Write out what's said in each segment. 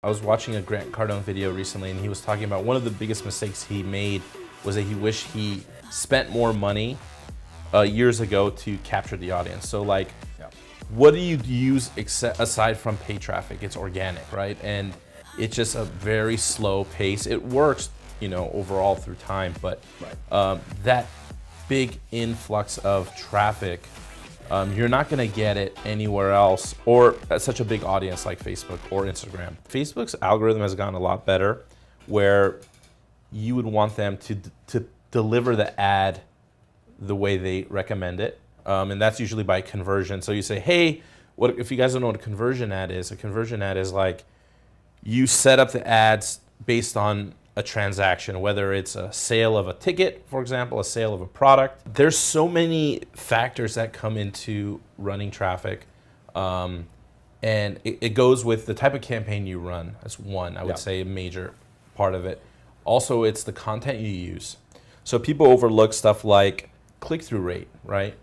I was watching a Grant Cardone video recently, and he was talking about one of the biggest mistakes he made was that he wished he spent more money years ago to capture the audience. So like, what do you use aside from paid traffic? It's organic, right? And it's just a very slow pace. It works, you know, overall through time, but that big influx of traffic, you're not gonna get it anywhere else or at such a big audience like Facebook or Instagram. Facebook's algorithm has gotten a lot better where you would want them to deliver the ad the way they recommend it. And that's usually by conversion. So you say, hey, what if you guys don't know what a conversion ad is? A conversion ad is like you set up the ads based on a transaction, whether it's a sale of a ticket, for example, a sale of a product. There's so many factors that come into running traffic. And it goes with the type of campaign you run. That's one, I would say, a major part of it. Also, it's the content you use. So people overlook stuff like click-through rate, right?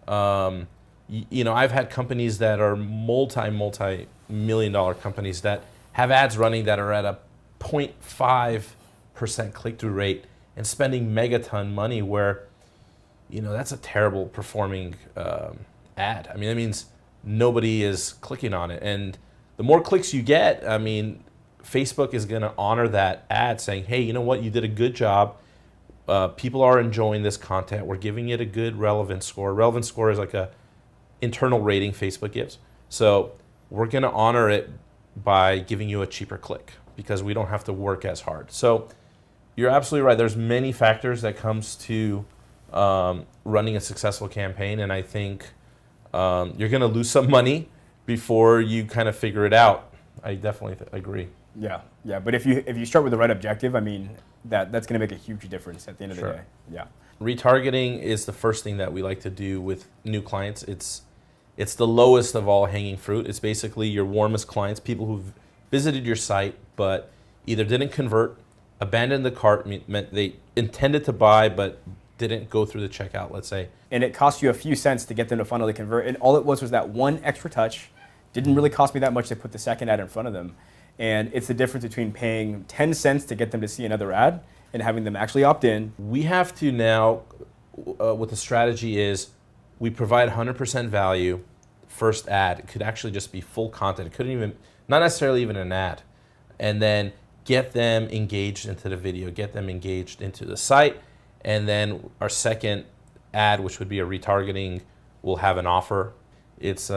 You know, I've had companies that are multi-million dollar companies that have ads running that are at a 0.5% click-through rate and spending megaton money where, you know, that's a terrible performing ad. I mean, that means nobody is clicking on it. And the more clicks you get, I mean, Facebook is gonna honor that ad saying, hey, you know what, you did a good job. People are enjoying this content. We're giving it a good relevance score. Relevance score is like a internal rating Facebook gives. So we're gonna honor it by giving you a cheaper click because we don't have to work as hard. So you're absolutely right. There's many factors that comes to running a successful campaign, and I think you're gonna lose some money before you kind of figure it out. I definitely agree. Yeah. But if you start with the right objective, I mean, that's going to make a huge difference at the end of the day. Yeah. Retargeting is the first thing that we like to do with new clients. It's the lowest of all hanging fruit. It's basically your warmest clients, people who've visited your site but either didn't convert, abandoned the cart, meant they intended to buy but didn't go through the checkout, let's say. And it cost you a few cents to get them to finally convert, and all it was that one extra touch. Didn't really cost me that much to put the second ad in front of them. And it's the difference between paying 10 cents to get them to see another ad and having them actually opt in. We have to now, what the strategy is, we provide 100% value. First ad, it could actually just be full content. It couldn't even, not necessarily even an ad. And then get them engaged into the video, get them engaged into the site. And then our second ad, which would be a retargeting, will have an offer. It's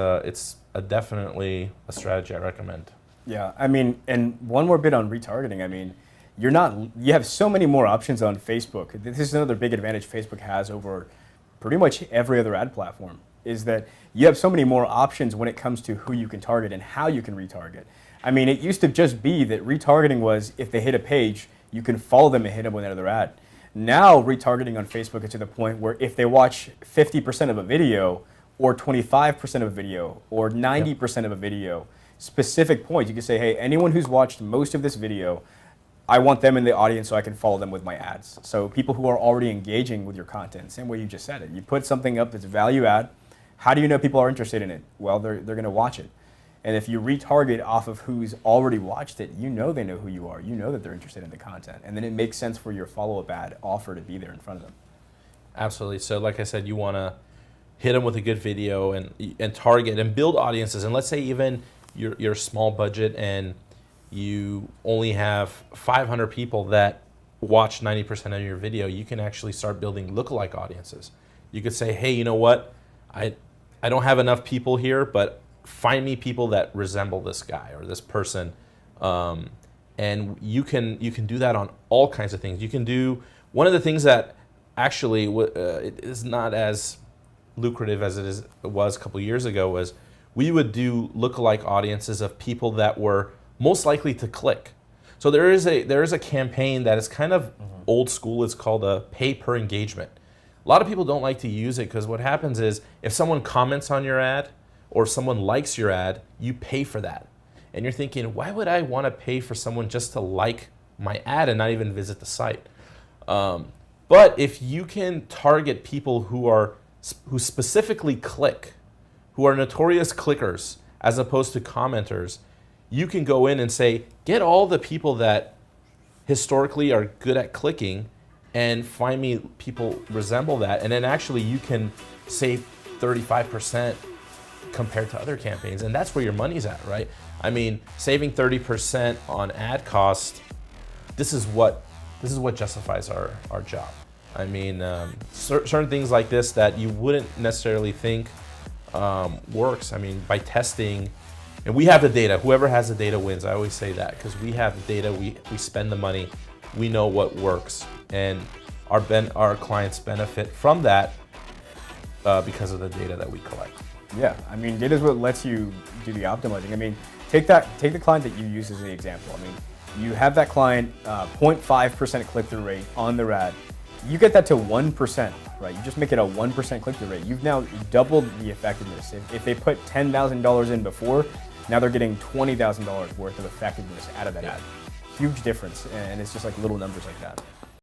definitely a strategy I recommend. Yeah, I mean, and one more bit on retargeting. I mean, you have so many more options on Facebook. This is another big advantage Facebook has over pretty much every other ad platform, is that you have so many more options when it comes to who you can target and how you can retarget. I mean, it used to just be that retargeting was if they hit a page, you can follow them and hit them with another ad. Now, retargeting on Facebook is to the point where if they watch 50% of a video, or 25% of a video, or 90% of a video, specific points. You can say, hey, anyone who's watched most of this video, I want them in the audience so I can follow them with my ads. So people who are already engaging with your content, same way you just said it. You put something up that's value add. How do you know people are interested in it? Well, they're going to watch it. And if you retarget off of who's already watched it, you know they know who you are. You know that they're interested in the content. And then it makes sense for your follow-up ad offer to be there in front of them. Absolutely. So like I said, you want to hit them with a good video and target and build audiences. And let's say even you're small budget and you only have 500 people that watch 90% of your video, you can actually start building lookalike audiences. You could say, hey, you know what? I don't have enough people here, but find me people that resemble this guy or this person. And you can do that on all kinds of things. You can do, one of the things that actually it is not as lucrative as it was a couple years ago was we would do lookalike audiences of people that were most likely to click. So there is a campaign that is kind of old school. It's called a pay per engagement. A lot of people don't like to use it because what happens is if someone comments on your ad or if someone likes your ad, you pay for that. And you're thinking, why would I want to pay for someone just to like my ad and not even visit the site? But if you can target people who specifically click, who are notorious clickers as opposed to commenters, you can go in and say, get all the people that historically are good at clicking and find me people resemble that. And then actually you can save 35% compared to other campaigns. And that's where your money's at, right? I mean, saving 30% on ad cost, this is what justifies our job. I mean, certain things like this that you wouldn't necessarily think works. I mean, by testing, and we have the data. Whoever has the data wins. I always say that because we have the data. We spend the money. We know what works, and our clients benefit from that because of the data that we collect. Yeah, I mean, data is what lets you do the optimizing. I mean, take the client that you use as an example. I mean, you have that client 0.5% click-through rate on their ad. You get that to 1%, right? You just make it a 1% click-through rate. You've now doubled the effectiveness. If they put $10,000 in before, now they're getting $20,000 worth of effectiveness out of that ad. Huge difference, and it's just like little numbers like that.